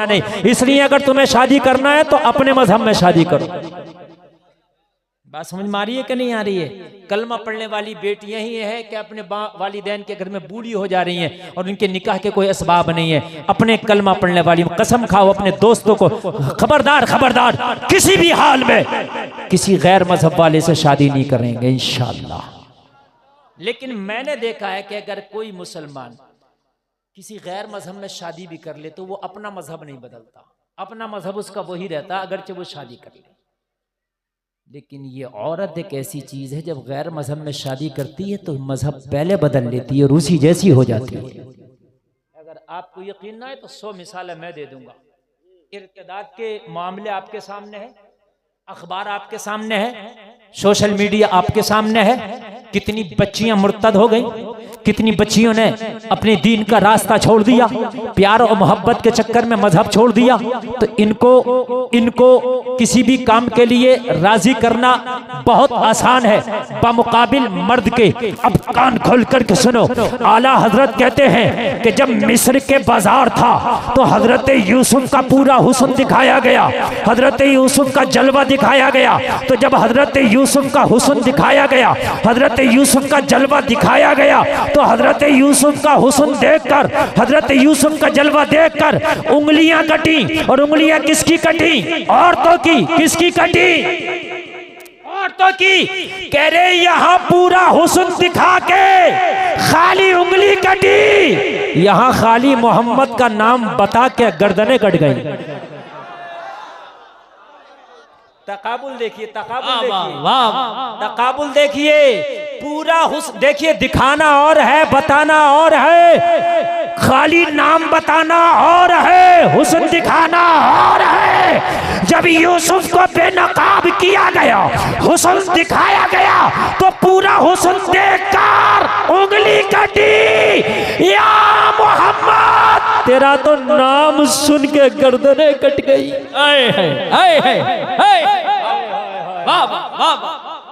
नहीं, इसलिए अगर तुम्हें शादी करना है तो अपने मजहब में शादी करो। बात समझ में आ रही है कि नहीं आ रही है? कलमा पढ़ने वाली बेटियां ही है कि अपने वालिदैन के घर में बूढ़ी हो जा रही हैं और उनके निकाह के कोई असबाब नहीं है। अपने कलमा पढ़ने वाली कसम खाओ अपने दोस्तों को, खबरदार खबरदार, किसी भी हाल में किसी गैर मजहब वाले से शादी नहीं करेंगे इंशाअल्लाह। लेकिन मैंने देखा है कि अगर कोई मुसलमान किसी गैर मजहब में शादी भी कर ले तो वो अपना मजहब नहीं बदलता, अपना मजहब उसका वही रहता अगरचे वो शादी कर ले। लेकिन ये औरत एक ऐसी चीज है, जब गैर मजहब में शादी करती है तो मजहब पहले बदल लेती है और उसी जैसी हो जाती है। अगर आपको यकीन ना है तो 100 मिसालें मैं दे दूंगा। इर्तिदाद के मामले आपके सामने है, अखबार आपके सामने है, सोशल मीडिया आपके सामने है। कितनी बच्चियां मुर्तद हो गई, कितनी बच्चियों ने अपने दीन का रास्ता छोड़ दिया, प्यार और मोहब्बत के चक्कर में मजहब छोड़ दिया। तो इनको किसी भी काम के लिए राजी करना बहुत आसान है बमुकाबिल मर्द के। अब कान खोल करके सुनो, आला हजरत कहते हैं कि जब मिस्र के बाजार था तो हजरत यूसुफ का पूरा हुस्न दिखाया गया, हजरत यूसुफ का जलवा दिखाया गया। तो जब हजरत यूसुफ का हुस्न दिखाया गया, हजरत यूसुफ का जलवा दिखाया गया, तो हजरत यूसुफ का हुस्न देखकर, हजरत यूसुफ का जलवा देखकर उंगलियां कटी। और उंगलियां किसकी कटी? औरतों की। किसकी कटी? औरतों की। कह रहे यहाँ पूरा हुस्न दिखा के खाली उंगली कटी, यहाँ खाली मोहम्मद का नाम बता के गर्दनें कट गई। तकाबुल देखिए, तकाबुल देखिए, तकाबुल देखिए, पूरा हुस्न देखिए। दिखाना और है, बताना और है, खाली नाम बताना और है, हुस्न दिखाना और है। जब यूसुफ को बेनकाब किया गया, हुस्न दिखाया गया, तो पूरा हुस्न देखकर उंगली कटी। या मोहम्मद, तेरा तो नाम सुन के गर्दनें कट गई।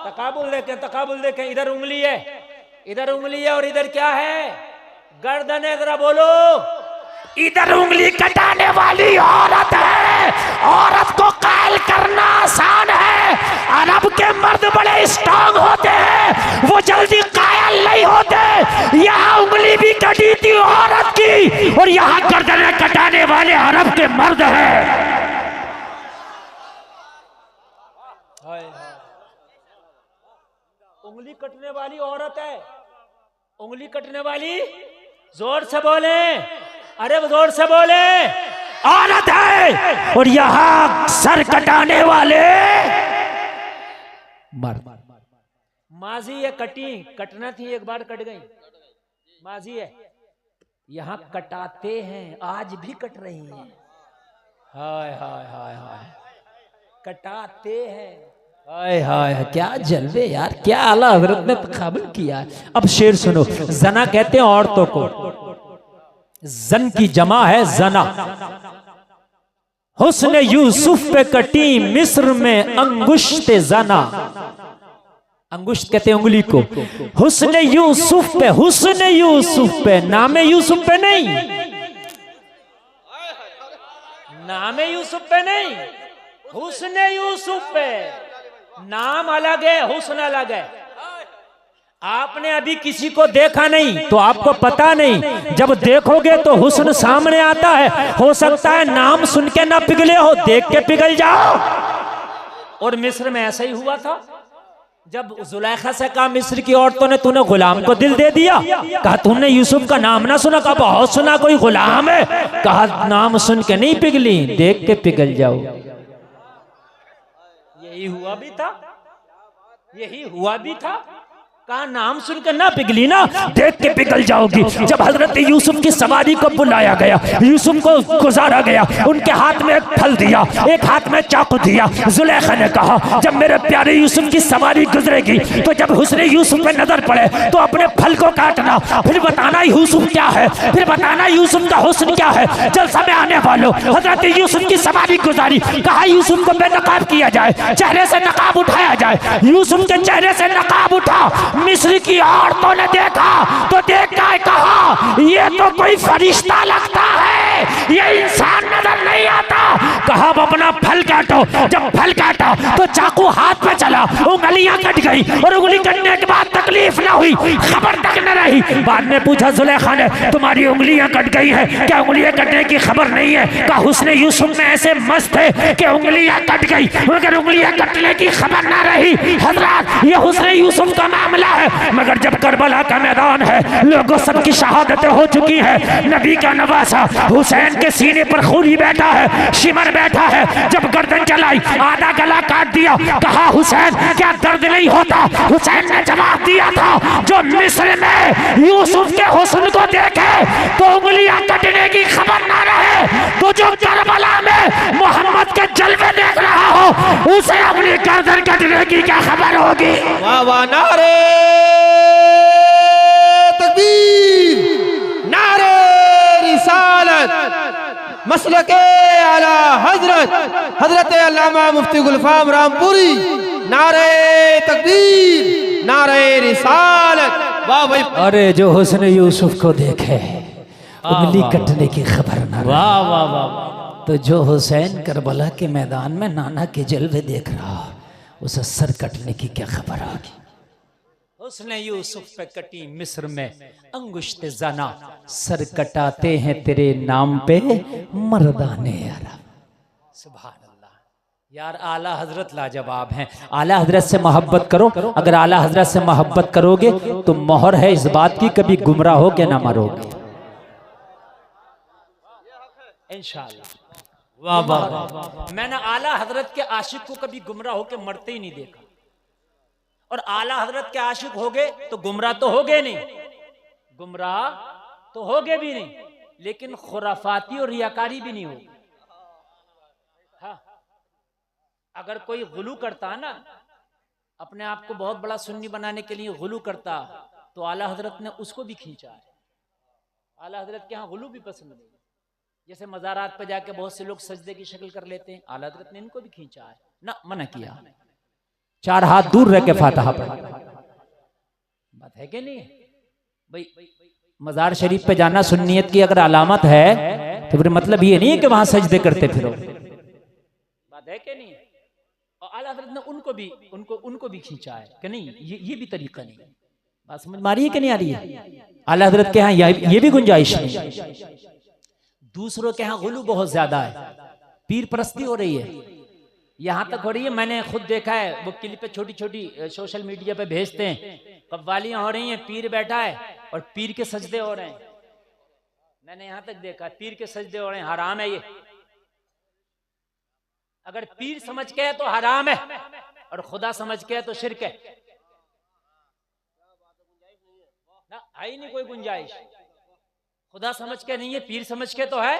तकाबुल देखें, तकाबुल देखें। इधर उंगली है, इधर उंगली है और इधर क्या है? गर्दन है। जरा बोलो, इधर उंगली कटाने वाली औरत है। औरत को कायल करना आसान है। अरब के मर्द बड़े स्ट्रांग होते हैं, वो जल्दी कायल नहीं होते। यहाँ उंगली भी कटी थी औरत की, और यहाँ गर्दनें कटाने वाले अरब के मर्द हैं। उंगली कटने वाली औरत है, उंगली कटने वाली, जोर से बोले, अरे जोर से बोले, औरत है। और यहां सर कटाने वाले मर्द। माजी है, कटी, कटना थी, एक बार कट गई, माजी है। यहां कटाते हैं, आज भी कट रही हैं। हाय हाय हाय हाय, कटाते हैं। हाय हाय, क्या जलवे यार, क्या आला हजरत ने तकाबुल किया है। अब शेर सुनो। जना कहते हैं औरतों को, जन की जमा है जना। हुस्न यूसुफ पे कटी मिस्र में अंगुश्त जना। अंगुश्त कहते हैं उंगली को। हुस्न यूसुफ पे, हुस्न यूसुफ पे, नाम यूसुफ पे नहीं, नाम यूसुफ पे नहीं, हुस्न यूसुफ पे। नाम अलग है, हुस्न अलग है। आपने अभी किसी को देखा नहीं तो आपको पता नहीं, जब देखोगे तो हुस्न सामने आता है। हो सकता है नाम सुन के ना पिघले हो, देख के पिघल जाओ। और मिस्र में ऐसा ही हुआ था। जब जुलेखा से कहा मिस्र की औरतों ने, तूने गुलाम को दिल दे दिया। कहा तुमने यूसुफ का नाम ना सुना? कहा बहुत सुना, कोई गुलाम है। कहा नाम सुन के नहीं पिघली, देख के पिघल जाओ। यही हुआ भी था, यही हुआ भी था। कहा नाम सुनकर ना पिघली ना, देख के पिघल जाओगी। जब हजरत यूसुफ की सवारी को बुलाया गया, यूसुफ को गुजारा गया, उनके हाथ में एक फल दिया, एक हाथ में चाकू दिया। जुलेखा ने कहा जब मेरे प्यारे यूसुफ की सवारी गुजरेगी तो जब हुस्न यूसुफ पे नजर पड़े तो अपने फल को काटना, फिर बताना यूसुफ क्या है, फिर बताना यूसुफ का हुस्न क्या है। जलसा में आने वालों, हजरत यूसुफ की सवारी गुजारी। कहा यूसुफ को बेनकाब किया जाए, चेहरे से नकाब उठाया जाए। यूसुफ के चेहरे से नकाब उठा। मिस्र की औरतों ने देखा तो देखा, कहा ये तो कोई फरिश्ता लगता है, ये इंसान नजर नहीं अब अपना फल काटो। जब फल काटा तो चाकू हाथ में चला, उंगलियां कट गई और उंगली कटने के बाद तकलीफ ना हुई, खबर तक न रही। बाद में पूछा जुलेखा ने, तुम्हारी उंगलियां कट गई है, क्या उंगलियां कटने की खबर नहीं है? कहा हुस्न यूसुफ में ऐसे मस्त है कि उंगलियां कट गई मगर उंगलियां कटने की खबर ना रही। हजरत ये हुस्न यूसुफ का मामला है। मगर जब करबला का मैदान है, लोगों सबकी शहादतें हो चुकी है, नबी का नवासा हुसैन के सीने पर खूनी बैठा है, शिमर बैठा है। जब गर्दन चलाई, आधा गला काट दिया। कहा हुसैन क्या दर्द नहीं होता? हुसैन ने जवाब दिया था, जो मिस्र में यूसुफ के हुस्न को देखे तो उंगलियां कटने की खबर ना रहे, तो जो करबला में मोहम्मद के जलवे देख रहा हो उसे अपनी गर्दन कटने की क्या खबर होगी? वाह वाह, नारे तकबीर, नारे रिसालत, मसलके आला हजरत हजरत अल्लामा मुफ्ती गुलफाम रामपुरी। नारे तकबीर, नारे रिसालत। वाह भाई, अरे जो हुस्न यूसुफ को देखे उंगली कटने की खबर ना रहे। वाह वाह वाह। तो जो हुसैन करबला के मैदान में नाना के जलवे देख रहा उसे सर कटने की क्या खबर होगी? उसने यूसुफ पे कटी मिस्र में अंगुश्ते जना, सर कटाते हैं तेरे नाम पे मर्दाने अरब। सुभान अल्लाह यार, आला हजरत लाजवाब हैं। आला हजरत से मोहब्बत करो, अगर आला हजरत से मोहब्बत करोगे तो मोहर है इस बात की, कभी गुमराह हो के ना मरोगे इंशाअल्लाह। वाह वाह। मैंने आला हजरत के आशिक को कभी गुमराह होके मरते ही नहीं देखा, और आला हजरत के आशिक हो गए तो गुमराह तो हो गए नहीं, गुमराह तो हो गए भी नहीं, लेकिन खुराफाती और रियाकारी भी नहीं होगी। हाँ, अगर कोई गुलू करता ना, अपने आप को बहुत बड़ा सुन्नी बनाने के लिए गुलू करता, तो आला हजरत ने उसको भी खींचा है। आला हजरत के यहाँ गुलू भी पसंद नहीं। जैसे मज़ारात पे जाके बहुत से लोग सजदे की शक्ल कर लेते हैं, आला हजरत ने इनको भी खींचा है ना, मना किया। 4 हाथ दूर रह के फातिहा पढ़ा, बात है कि नहीं भाई? मजार शरीफ पे जाना सुन्नियत की अगर अलामत है तो फिर मतलब ये नहीं है कि वहां सजदे करते फिरो, बात है कि नहीं? और आला हजरत ने उनको भी खींचा है कि नहीं? ये भी तरीका नहीं। बात समझ में आ रही है कि नहीं आ रही है? आला हजरत के यहाँ ये भी गुंजाइश नहीं। दूसरों के यहाँ गुलू बहुत ज्यादा है, पीर परस्ती हो रही है, यहां तक हो रही है। मैंने खुद देखा है, वो क्लिप पे छोटी छोटी सोशल मीडिया पे भेजते हैं, कव्वालियां हो रही हैं, पीर बैठा है और पीर के सजदे हो रहे हैं। मैंने यहां तक देखा, पीर के सजदे हो रहे हैं, हराम है ये। अगर पीर समझ के है तो हराम है, और खुदा समझ के है तो शिरक है ना, आई नहीं कोई गुंजाइश। खुदा समझ के नहीं है, पीर समझ के तो है,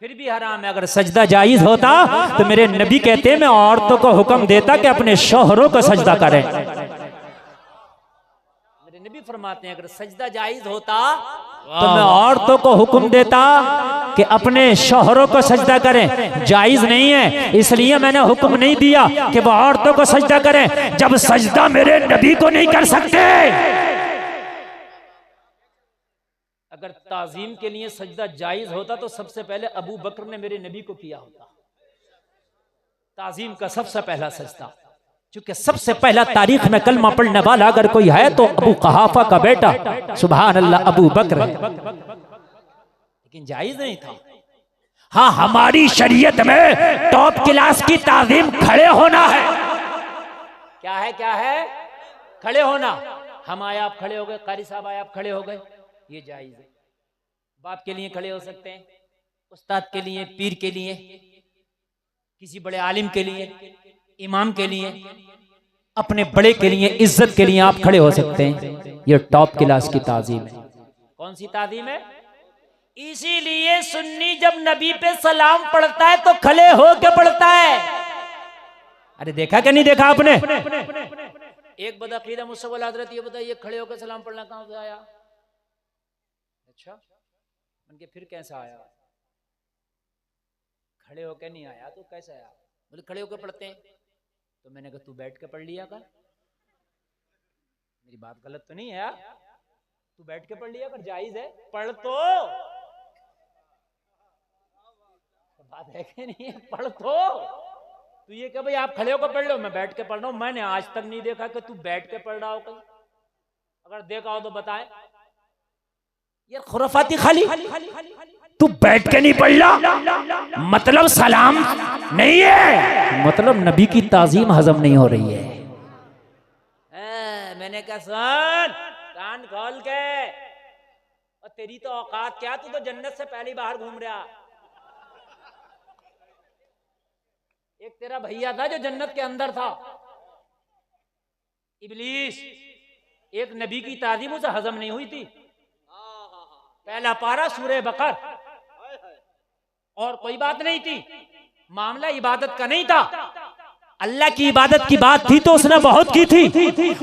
फिर भी हराम है। अगर सजदा जायज होता तो मेरे नबी कहते हैं मैं औरतों को हुक्म देता कि अपने शौहरों को सजदा करें। मेरे नबी फरमाते हैं अगर सजदा जायज होता तो मैं औरतों को हुक्म देता कि अपने शौहरों को सजदा करें। जायज नहीं है इसलिए मैंने हुक्म नहीं दिया कि वो औरतों को सजदा करें। जब सजदा मेरे नबी को नहीं कर सकते, अगर ताजीम के लिए सजदा जायज होता तो सबसे पहले अबू बकर ने मेरे नबी को किया होता, ताजीम का सबसे पहला सजदा। क्योंकि सबसे पहला तारीख में कलमा पढ़ने वाला अगर कोई है तो अबू कहाफा का बेटा सुभान अल्लाह अबू बकर, लेकिन जायज नहीं था। हाँ, हमारी शरीयत में टॉप क्लास की ताजीम खड़े होना है। क्या है खड़े होना। हम आए आप खड़े हो गए, कारी साहब आए आप खड़े हो गए, ये जायज है। बाप के लिए खड़े हो सकते हैं, उस्ताद के लिए, पीर के लिए, किसी बड़े आलिम के लिए, इमाम के लिए, अपने बड़े के लिए, इज्जत के लिए आप खड़े हो सकते हैं। ये टॉप क्लास की ताजीम है। कौन सी ताजीम है? इसीलिए सुन्नी जब नबी पे सलाम पढ़ता है तो खड़े हो के पढ़ता है। अरे देखा क्या नहीं देखा आपने? एक बदअकीदा मुझसे बोला हजरत ये बताइए खड़े होकर सलाम पढ़ना कहां से आया? अच्छा, उनके फिर कैसा आया? खड़े होकर नहीं आया तो कैसे आया? बोले खड़े होकर पढ़ते हैं। तो मैंने कहा तू बैठ के पढ़ लिया कर, मेरी बात गलत तो नहीं है यार? तू बैठ के पढ़ लिया कर, जायज है, पढ़ तो। बात है कि नहीं? पढ़ तो तू ये कह भाई आप खड़े होकर पढ़ लो, मैं बैठ के पढ़ रहा हूं। मैंने आज तक नहीं देखा कि तू बैठ के पढ़ रहा हो कहीं। अगर देखा हो तो बताए। यार खुराफाती खाली तू बैठ के नहीं पढ़ रहा मतलब सलाम नहीं है, मतलब नबी की ताजीम हजम नहीं हो रही है। मैंने कहा सुन कान खोल के, और तेरी तो औकात क्या, तू तो जन्नत से पहले बाहर घूम रहा। एक तेरा भैया था जो जन्नत के अंदर था, इबलीस। एक नबी की ताजीम उसे हजम नहीं हुई थी। पहला पारा सूरह बकर, और कोई बात नहीं थी, मामला इबादत का नहीं था। अल्लाह की इबादत की बात थी तो उसने बहुत की थी,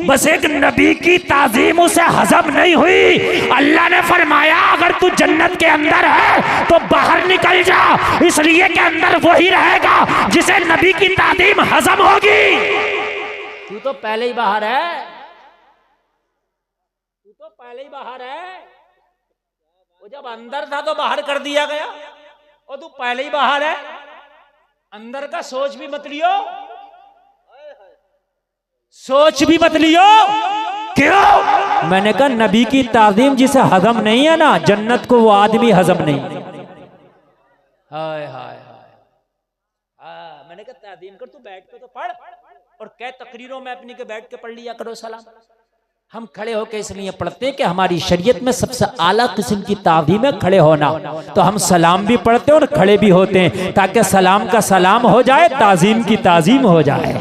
बस एक नबी की ताजीम उसे हजम नहीं हुई। अल्लाह ने फरमाया अगर तू जन्नत के अंदर है तो बाहर निकल जा, इसलिए कि अंदर वही रहेगा जिसे नबी की ताजीम हजम होगी। तू तो पहले ही बाहर है, तू तो पहले ही बाहर है। वो जब अंदर था तो बाहर कर दिया गया, और तू पहले ही बाहर है। अंदर का सोच भी मत लियो, सोच भी मत लियो। क्यों? मैंने कहा नबी की ताजीम जिसे हजम नहीं है ना, जन्नत को वो आदमी हजम नहीं। हाय हाय हाय। मैंने कहा ताजीम कर, तू बैठ के तो पढ़, और कह तकरीरों में अपनी के बैठ के पढ़ लिया करो सलाम। हम खड़े होकर इसलिए पढ़ते कि हमारी शरीयत में सबसे आला किस्म की ताज़ीम है खड़े होना, तो हम सलाम भी पढ़ते हैं और खड़े भी होते हैं, ताकि सलाम का सलाम हो जाए, ताज़ीम की ताज़ीम हो जाए।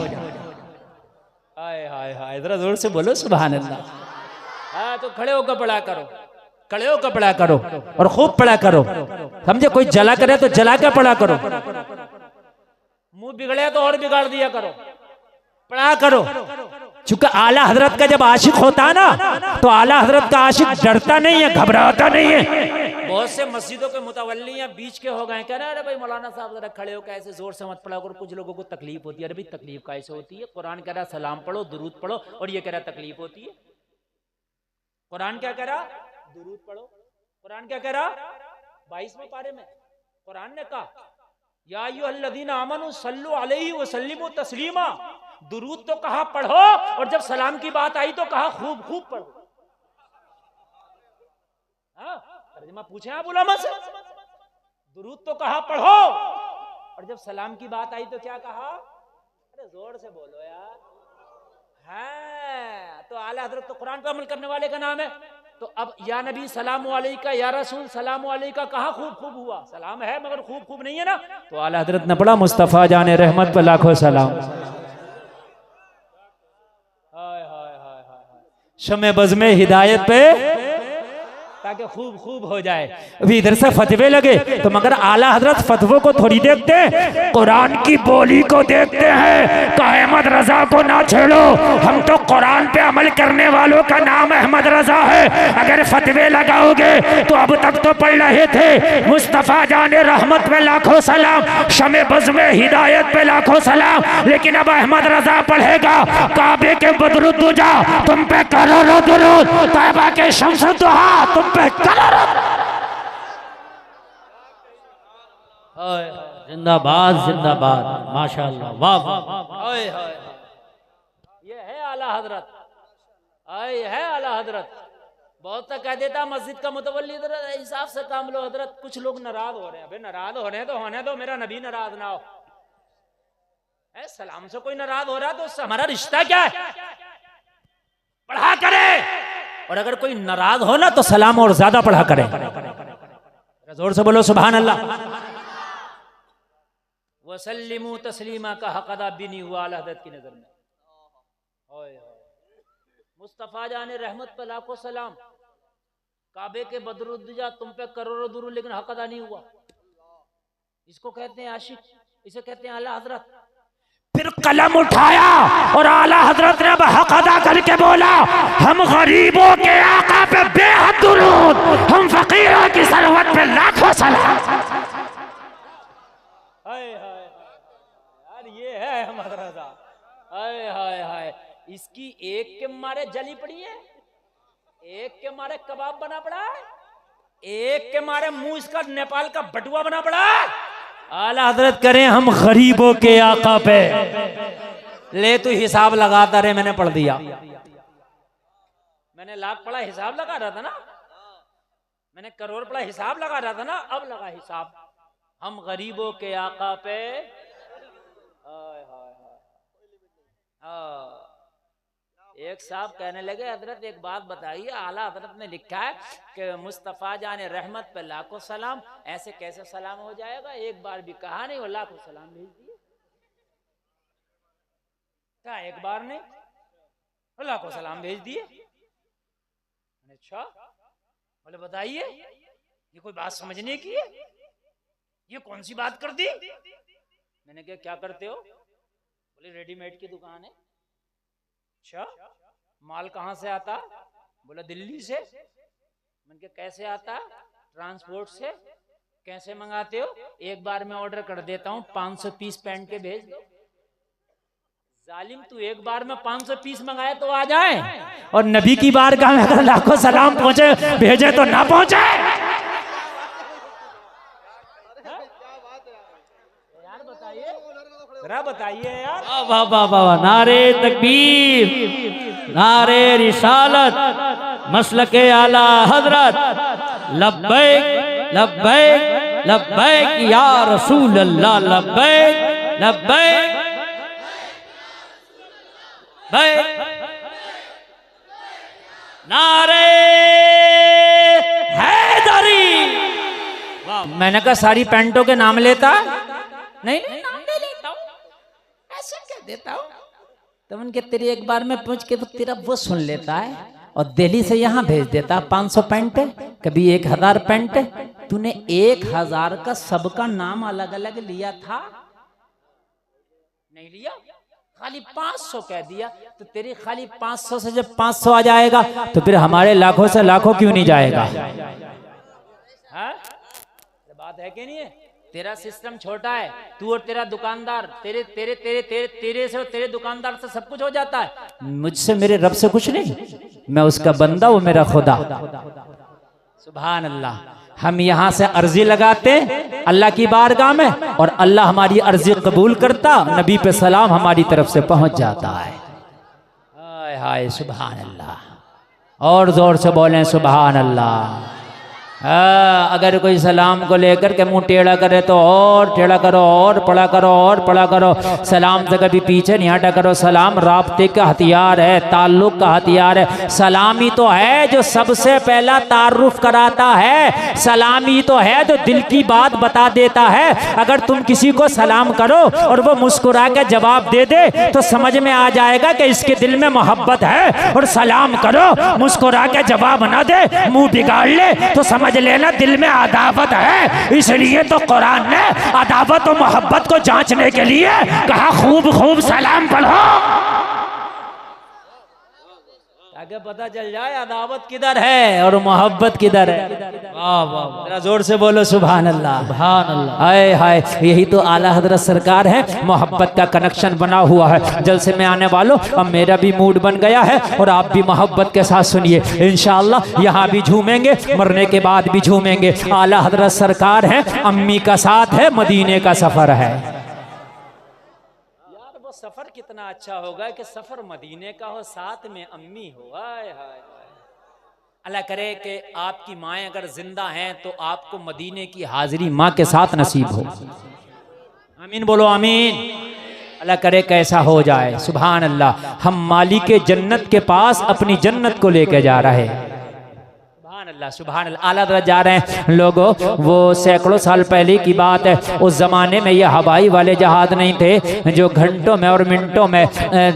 हाय हाय हाय, जरा जोर से बोलो सुभान अल्लाह। हाँ तो खड़े होकर पढ़ा करो, खड़े होकर पढ़ा करो, और खूब पढ़ा करो। समझे? कोई जला करे तो जला कर पढ़ा करो, मुंह बिगड़े तो और बिगाड़ दिया करो, पढ़ा करो। चूंकि आला हजरत का जब आशिक होता है ना, तो आला हजरत का आशिक डरता नहीं है, घबराता नहीं है। बहुत से मस्जिदों के मुतवल्ली या बीच के हो गए, कह रहे अरे भाई मौलाना साहब जरा खड़े होकर ऐसे जोर से मत पढ़ा करो, कुछ लोगों को तकलीफ होती है। अरे भाई तकलीफ कैसे होती है? कुरान कह रहा सलाम पढ़ो, दुरूद पढ़ो, और ये कह रहा तकलीफ होती है। कुरान क्या कह रहा? दुरूद पढ़ो। कुरान क्या कह रहा? 22वें पारे में कुरान ने कहा या अय्युहल्लज़ीना आमनू सल्लु अलैहि व सल्लिमू तस्लीमा। दुरूद तो कहा पढ़ो, और जब सलाम की बात आई तो कहा खूब खूब पढ़ो। तर्जुमा पूछे आप उलमा से? दुरूद तो कहा पढ़ो, और जब सलाम की बात आई तो क्या कहा? अरे जोर से बोलो यार। है तो आला हजरत तो कुरान पे अमल करने वाले का नाम है। तो अब या नबी सलाम अलैका, या रसूल सलाम अलैका कहा खूब खूब हुआ? सलाम है मगर खूब खूब नहीं है ना। तो आला हजरत ने पढ़ा मुस्तफा जाने रहमत पे लाखों सलाम। शमे बज़ में हिदायत पे, ताकि खूब खूब हो जाए। अभी इधर से फतवे लगे तो मगर आला हजरत फतवों को थोड़ी देखते हैं, कुरान की बोली को देखते हैं। का अहमद रजा को ना छेड़ो, हम तो कुरान पे अमल करने वालों का नाम अहमद रजा है। अगर फतवे लगाओगे तो अब तक तो पढ़ रहे थे मुस्तफा जाने रहमत पे लाखों सलाम, शमे बज़ में हिदायत पे लाखों सलाम, लेकिन अब अहमद रजा पढ़ेगा। काबे के बदरुद्दुजा तुम पे करोड़ों दुरूद, तैबा के शम्सुद्दुहा तुम पे करोड़ों। जिंदाबाद जिंदाबाद, माशाअल्लाह, वाह वाह। ये है आला हजरत, ये है आला हजरत। बहुत तक कह देता मस्जिद का मुतवल्ली हिसाब से काम लो हजरत। कुछ लोग नाराज हो रहे हैं, नाराज हो रहे हैं तो होने दो, मेरा नबी नाराज ना हो। सलाम से कोई नाराज हो रहा है तो उससे हमारा रिश्ता क्या है? पढ़ा करे, और अगर कोई नाराज हो ना तो सलाम और ज्यादा पढ़ा करे। जोर से बोलो सुभान अल्लाह। वसल्लिमू तस्लीमा का हक अदा भी नहीं हुआ आला हज़रत की नजर में। मुस्तफा जाने रहमत पे लाखों सलाम, काबे के बदरुद्दुजा तुम पे करोड़ों दुरूद, लेकिन हक अदा नहीं हुआ। इसको कहते हैं आशिक, इसे कहते हैं आला हजरत। फिर कलम उठाया और आला हजरत ने हक अदा करके बोला, हम गरीबों के आका पे बेहद दुरूद, हम फकीरों की सरवत पे लाखों सलाम। हाय हाय यार, ये है हमारा रजा। हाय हाय हाय, इसकी एक के मारे जली पड़ी है, एक के मारे कबाब बना पड़ा है, एक के मारे मुंह इसका नेपाल का बटुआ बना पड़ा है। आला हजरत करें हम गरीबों के आका पे। ले तू हिसाब लगाता रहे, मैंने पढ़ दिया। मैंने लाख पढ़ा, हिसाब लगा रहा था ना। मैंने करोड़ पढ़ा, हिसाब लगा रहा था ना। अब लगा हिसाब। हम गरीबों के आका पे। एक साहब कहने लगे, हजरत एक बात बताइए, आला हजरत ने लिखा है कि मुस्तफ़ा जाने रहमत पे लाखों सलाम, ऐसे कैसे सलाम हो जाएगा? एक बार भी कहा नहीं, वो लाखों सलाम भेज दिए। क्या एक बार नहीं, वो लाखों सलाम भेज दिए। अच्छा, बोले बताइए, ये कोई बात समझने की है? ये कौन सी बात कर दी? मैंने कहा क्या करते हो? बोले रेडीमेड की दुकान है। अच्छा, माल कहाँ से आता? बोला दिल्ली से। मैंने कहा कैसे आता? ट्रांसपोर्ट से। कैसे मंगाते हो? एक बार में ऑर्डर कर देता हूँ, 500 पीस पैंट के भेज दो। जालिम, तू एक बार में 500 पीस मंगाए तो आ जाए, और नबी की बारगाह में अगर लाखों सलाम पहुंचे भेजे तो ना पहुंचे। यार बताइए, जरा बताइए यार। वाह वाह वाह, नारे तकबीर, नारे रिसालत, मसलके आला हजरत, लब्बैक लब्बैक लब्बैक या रसूल अल्लाह, लब्बैक लब्बैक नारे हैदरी। मैंने कहा सारी पैंटों के नाम लेता? नहीं नहीं, नाम नहीं लेता हूँ, ऐसे कह देता हूँ। तो उनके तेरी एक बार में पूछ के तो तेरा वो सुन लेता है, और दिल्ली से यहाँ भेज देता 500 पैंट, कभी 1000 पैंट। तूने 1000 का सबका नाम अलग अलग लिया था? नहीं लिया, खाली 500 कह दिया। तो तेरी खाली 500 से जब 500 आ जाएगा तो फिर हमारे लाखों से लाखों क्यों नहीं जाएगा? हाँ? बात है कि नहीं है? तेरा सिस्टम छोटा है, तू और तेरा दुकानदार, तेरे तेरे तेरे तेरे तेरे से और तेरे दुकानदार से सब कुछ हो जाता है। मुझसे मेरे रब से कुछ नहीं, मैं उसका बंदा, वो मेरा खुदा। सुभान अल्लाह। हम यहाँ से अर्जी लगाते अल्लाह की बारगाह में, और अल्लाह हमारी अर्जी कबूल करता, नबी पे सलाम हमारी तरफ से पहुंच जाता है। हाय हाय, सुभान अल्लाह। और जोर से बोलें सुभान अल्लाह। अगर कोई सलाम को लेकर के मुंह टेढ़ा करे तो और टेढ़ा करो, और पढ़ा करो, और पढ़ा करो। सलाम से कभी पीछे नहीं हटा करो। सलाम राब्ते का हथियार है, ताल्लुक का हथियार है। सलामी तो है जो सबसे पहला तारुफ कराता है, सलामी तो है जो दिल की बात बता देता है। अगर तुम किसी को सलाम करो और वो मुस्कुरा के जवाब दे दे तो समझ में आ जाएगा कि इसके दिल में मोहब्बत है। और सलाम करो, मुस्कुरा के जवाब ना दे, मुंह बिगाड़ ले, तो समझ लेना दिल में अदावत है। इसलिए तो कुरान ने अदावत और मोहब्बत को जांचने के लिए कहा खूब खूब सलाम पढ़ो, ताकि पता चल जाए अदावत किधर है और मोहब्बत किधर है। वाह वाह, जरा जोर से बोलो सुभान अल्लाह। सुभान अल्लाह। हाय हाय, यही तो आला हजरत सरकार है। मोहब्बत का कनेक्शन बना हुआ है। जलसे में आने वालों, अब मेरा भी मूड बन गया है और आप भी मोहब्बत के साथ सुनिए। इंशाअल्लाह यहाँ भी झूमेंगे, मरने के बाद भी झूमेंगे। आला हजरत सरकार है, अम्मी का साथ है, मदीने का सफर है। सफर कितना अच्छा होगा कि सफर मदीने का हो, साथ में अम्मी हो। हाय हाय, अल्लाह करे कि आपकी माएँ अगर जिंदा हैं तो आपको मदीने की हाजिरी माँ के साथ नसीब हो। आमीन बोलो आमीन। अल्लाह करे कैसा हो जाए। सुभान अल्लाह। हम मालिक जन्नत के पास अपनी जन्नत को लेके जा रहे हैं। अल्लाह सुभान अल्लाह। आला हज़रत जा रहे हैं लोगों, वो सैकड़ों साल पहले की बात है। उस जमाने में ये हवाई वाले जहाज नहीं थे जो घंटों में और मिनटों में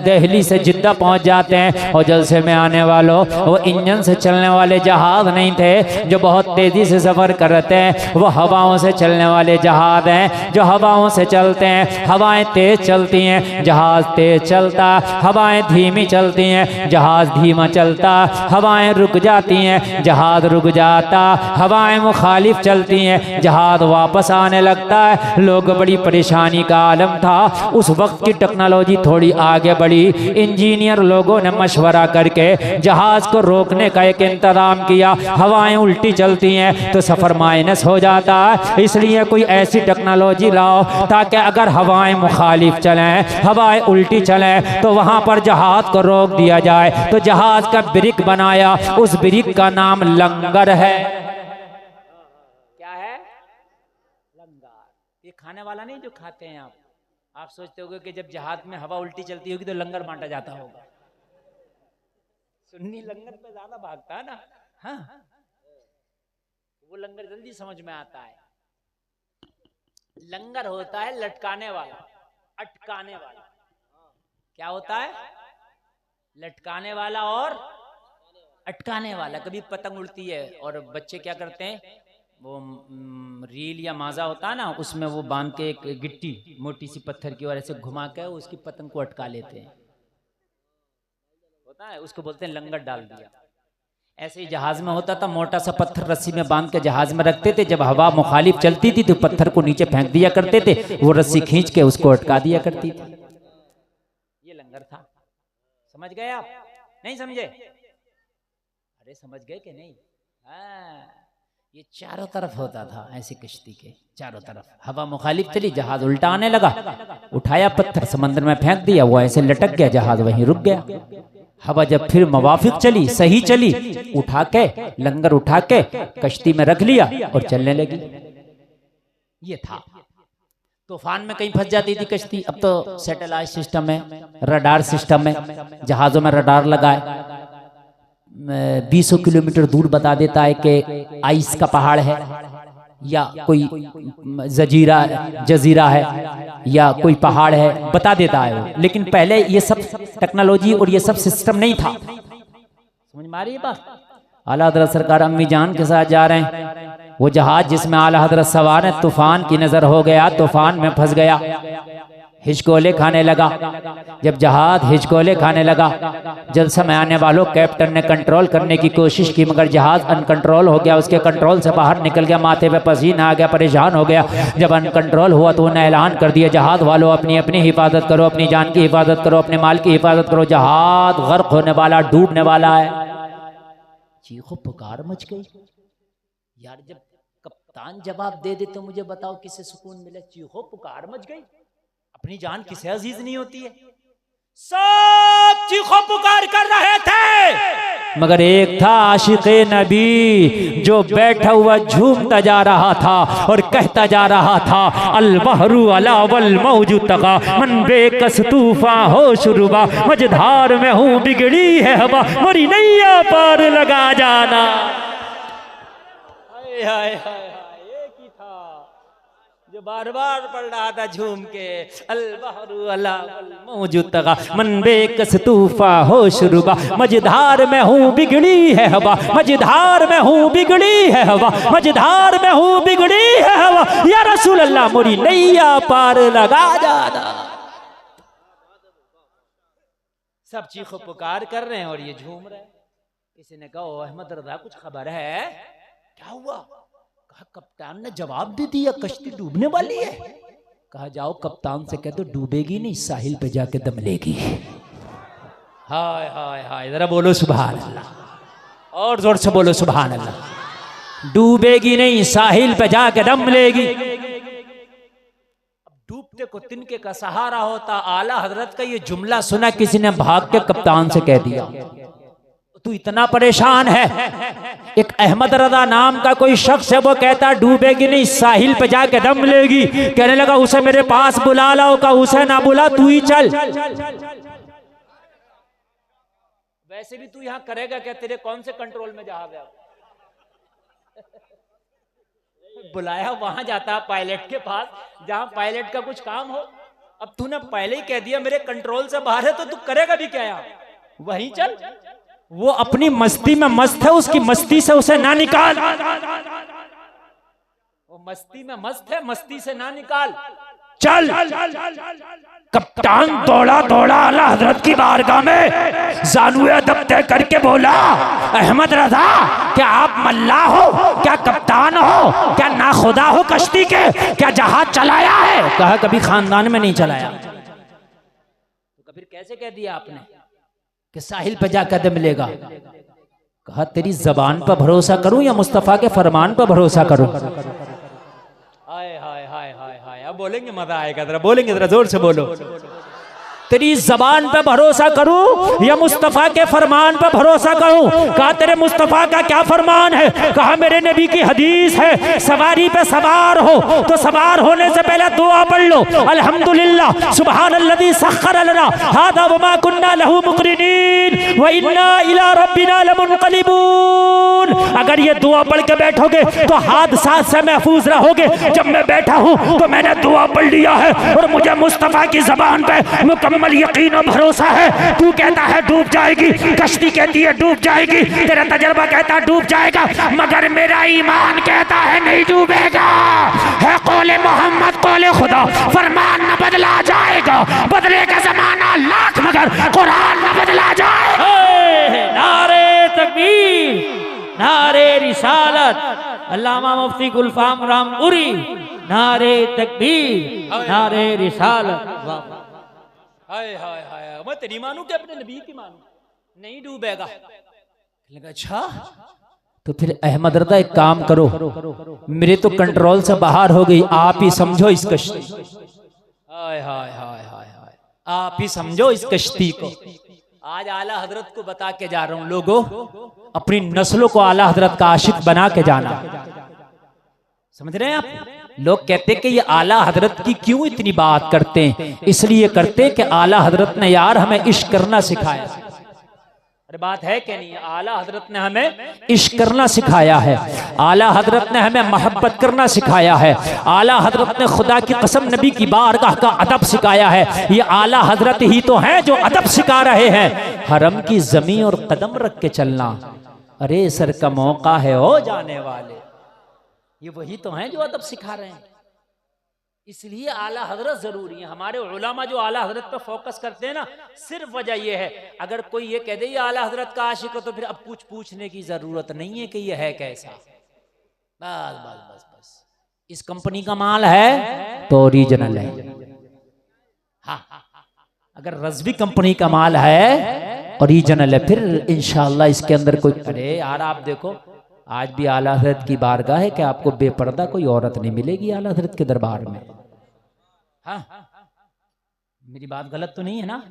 दिल्ली से जिद्दा पहुंच जाते हैं। और जलसे में आने वालों, वो इंजन से चलने वाले जहाज नहीं थे जो बहुत तेजी से सफर करते हैं। वो हवाओं से चलने वाले जहाज हैं जो हवाओं से चलते हैं। हवाएं तेज चलती हैं, जहाज तेज चलता। हवाएं धीमी चलती हैं, जहाज धीमा चलता। हवाएं रुक जाती हैं, जहाज रुक जाता, हवाएं मुखालिफ चलती हैं, जहाज वापस आने लगता है। लोग बड़ी परेशानी का आलम था। उस वक्त की टेक्नोलॉजी थोड़ी आगे बढ़ी। इंजीनियर लोगों ने मशवरा करके जहाज को रोकने का एक इंतजाम किया। हवाएं उल्टी चलती हैं तो सफर माइनस हो जाता है, इसलिए कोई ऐसी टेक्नोलॉजी लाओ ताकि अगर हवाएं मुखालिफ चलें, हवाएं उल्टी चलें तो वहां पर जहाज को रोक दिया जाए। तो जहाज का ब्रिक बनाया, उस ब्रिक का नाम लंगर है। क्या है? लंगर। ये खाने वाला नहीं जो खाते हैं आप सोचते होगे कि जब जहाज में हवा उल्टी चलती होगी तो लंगर बांटा जाता होगा। सुन्नी लंगर पे ज्यादा भागता है ना। हाँ, वो लंगर जल्दी समझ में आता है। लंगर होता है लटकाने वाला, अटकाने वाला। क्या होता है? लटकाने वाला और अटकाने वाला। कभी पतंग उड़ती है और बच्चे क्या करते हैं, वो रील या माजा होता है ना, उसमें वो बांध के एक गिट्टी मोटी सी पत्थर की और ऐसे घुमा के उसकी पतंग को अटका लेते हैं, होता है, उसको बोलते हैं लंगर डाल दिया। ऐसे ही जहाज में होता था, मोटा सा पत्थर रस्सी में बांध के जहाज में रखते थे। जब हवा मुखालिफ चलती थी तो पत्थर को नीचे फेंक दिया करते थे, वो रस्सी खींच के उसको अटका दिया करती थी। ये लंगर था। समझ गए आप? नहीं समझे? अरे समझ गए कि नहीं? ये चारों तरफ होता था, ऐसी कश्ती के चारों तरफ हवा मुखालिफ चली, जहाज उल्टा आने लगा, उठाया पत्थर समंदर में फेंक दिया, वो ऐसे लटक गया, जहाज वहीं रुक गया। हवा जब फिर मवाफिक चली, सही चली, उठा के लंगर उठा के कश्ती में रख लिया और चलने लगी। ये था। तूफान में कहीं फंस जाती थी कश्ती। अब तो सैटेलाइट सिस्टम है, रडार सिस्टम है, जहाजों में रडार लगाए 20 किलोमीटर दूर बता देता है कि आइस का पहाड़ है या कोई जजीरा है या कोई पहाड़ है, बता देता है वो। लेकिन पहले ये सब टेक्नोलॉजी और ये सब सिस्टम नहीं था। समझ में आ रही है बात? आला हजरत सरकार अम्मी जान के साथ जा रहे हैं, वो जहाज जिसमें आला हजरत सवार है, तूफान की नजर हो गया, तूफान में फंस गया, हिचकोले खाने लगा। जब जहाज हिचकोले खाने लगा, जल समय आने वालों कैप्टन ने कंट्रोल करने की कोशिश की, मगर जहाज अनकंट्रोल हो गया, उसके कंट्रोल से बाहर निकल गया, माथे पे पसीना आ गया, परेशान हो गया। जब अनकंट्रोल हुआ तो उन्हें ऐलान कर दिया, जहाज वालों अपनी अपनी हिफाजत करो, अपनी जान की हिफाजत करो, अपने माल की हिफाजत करो, जहाज गर्क होने वाला, डूबने वाला है। चीखो पुकार मच गई। यार जब कप्तान जवाब दे दे तो मुझे बताओ किसे सुकून मिले? चीखो पुकार मच गई। अपनी जान किसे अजीज नहीं होती है? सब चीखो पुकार कर रहे थे, मगर एक था आशिक़े नबी जो बैठा हुआ झूमता जा रहा था और कहता जा रहा था, अल बहरू अला वल मौजू तगा, मन बेकस तूफा हो शुरुबा, मझधार में हूँ बिगड़ी है हवा, मरी नैया पार लगा जाना। हाय हाय हाय, एक ही था जो बार बार पढ़ रहा था झूम के, अल बहरू अला वल मौजू तगा, मन बेकस तूफा हो शुरुबा, मझधार में हूँ बिगड़ी है हवा, मझधार में हूँ बिगड़ी है हवा, मझधार में हूँ बिगड़ी है हवा, या रसूल अल्लाह मोरी नैया पार लगा जाना। सब चीखो पुकार कर रहे हैं और ये झूम रहे हैं। किसी ने कहा, ओ अहमद रजा कुछ खबर है? क्या हुआ? कहा कप्तान ने जवाब दे दिया, कश्ती डूबने वाली है। कहा जाओ कप्तान से कह दो डूबेगी नहीं, साहिल पे जाके दम लेगी। हाय हाय हाय, जरा बोलो सुभान अल्लाह, और जोर से बोलो सुभान अल्लाह। डूबेगी नहीं, साहिल पे जाके दम लेगी। अब डूबते को तिनके का सहारा होता। आला हजरत का ये जुमला सुना किसी ने, भाग के कप्तान से कह दिया, तू इतना परेशान है? एक अहमद रजा नाम का कोई शख्स है, वो कहता डूबेगी नहीं, साहिल पे जाके दम लेगी। कहने लगा उसे मेरे पास बुला लाओ। का उसे ना बुला, तू ही चल। वैसे भी तू यहाँ करेगा क्या? तेरे कौन से कंट्रोल में जहाज है? बुलाया वहां जाता पायलट के पास, जहां पायलट का कुछ काम हो। अब तूने पहले ही कह दिया मेरे कंट्रोल से बाहर है, तो तू करेगा भी क्या यहाँ? वहीं चल। वो अपनी मस्ती में मस्त है, उसकी मस्ती से उसे ना निकाल। वो मस्ती में मस्त है, मस्ती से ना निकाल। चल। कप्तान दौड़ा दौड़ा आला हजरत की बारगाह में जानुए अदब तय करके बोला, अहमद रजा, क्या आप मल्ला हो, क्या कप्तान हो, क्या ना खुदा हो कश्ती के, क्या जहाज चलाया है? कहा कभी खानदान में नहीं चलाया। तो फिर कैसे कह दिया आपने कि साहिल पे जा कदम मिलेगा? कहा तेरी जबान पर भरोसा करूं या मुस्तफा के फरमान पर भरोसा करूं? हाय हाय हाय हाय हाय, अब बोलेंगे मजा आएगा, जरा बोलेंगे, जरा जोर से बोलो। तेरी जबान पे भरोसा करूं या मुस्तफा के फरमान पे भरोसा करूं? कहा तेरे मुस्तफा का क्या फरमान है? कहा मेरे नबी की हदीस है, सवारी पे सवार हो तो सवार होने से पहले दुआ पढ़ लो, अल्हम्दुलिल्लाह सुब्हानल्लज़ी सख्खर लना हादा वमा कुन्ना लहू मुक़रिनीन व इन्ना इला रब्बिना लमुनक़लिबून। अगर ये दुआ पढ़ के बैठोगे तो हादसा से महफूज रहोगे। जब मैं बैठा हूं तो मैंने दुआ पढ़ लिया है और मुझे मुस्तफा की जबान पे मुकम्मल यकीन और भरोसा है। तू कहता है डूब जाएगी, कश्ती कहती है डूब जाएगी, तेरा तजर्बा कहता है डूब जाएगा, मगर मेरा ईमान कहता है नहीं डूबेगा। है कौले मोहम्मद कौले खुदा, फरमान न बदला जाएगा, बदले का जमाना लाख मगर कुरान न बदला जाएगा। नारे तकबीर, नारे रिसालत, अल्लामा मुफ्ती गुलफाम रामपुरी, नारे तकबीर, नारे रिसालत। हाय हाय हाय, मैं तेरी मानू कि अपने नबी की मानू? नहीं डूबेगा। अच्छा तो फिर अहमद रजा एक काम करो, मेरे तो कंट्रोल से बाहर हो गई, आप ही समझो इस कश्ती। हाय हाय हाय हाय हाय, आप ही समझो इस कश्ती को। आज आला हजरत को बता के जा रहा हूं, लोगों अपनी नस्लों को आला हजरत का आशिक बना के जाना। समझ रहे हैं आप? लोग कहते कि ये आला हजरत की क्यों इतनी बात करते हैं? इसलिए करते कि आला हजरत ने यार हमें इश्क करना सिखाया। अरे बात है क्या नहीं? आला हजरत ने हमें इश्क करना सिखाया है, आला हजरत ने हमें मोहब्बत करना सिखाया है, आला हजरत ने खुदा की कसम नबी की बारगाह का अदब सिखाया है। ये आला हजरत ही तो हैं जो अदब सिखा रहे हैं। हरम की जमीन और कदम रख के चलना, अरे सर का मौका है हो जाने वाले, ये वही तो हैं जो अदब सिखा रहे हैं। इसलिए आला हजरत जरूरी है। हमारे उलमा जो आला हजरत पर फोकस करते हैं ना, सिर्फ वजह ये है, अगर कोई ये कह दे ये आला हजरत का आशिक हो तो फिर अब कुछ पूछने की जरूरत नहीं है कि ये है कैसा। बस बस बस बस, इस कंपनी का माल है तो ओरिजिनल है। हाँ, अगर रज़वी कंपनी का माल है ओरिजिनल है, फिर इंशाअल्लाह इसके अंदर कोई, अरे यार आप देखो आज भी आला हजरत की बारगाह है कि आपको बेपर्दा कोई औरत नहीं मिलेगी आला हजरत के दरबार में। हाँ, मेरी बात गलत तो नहीं है ना?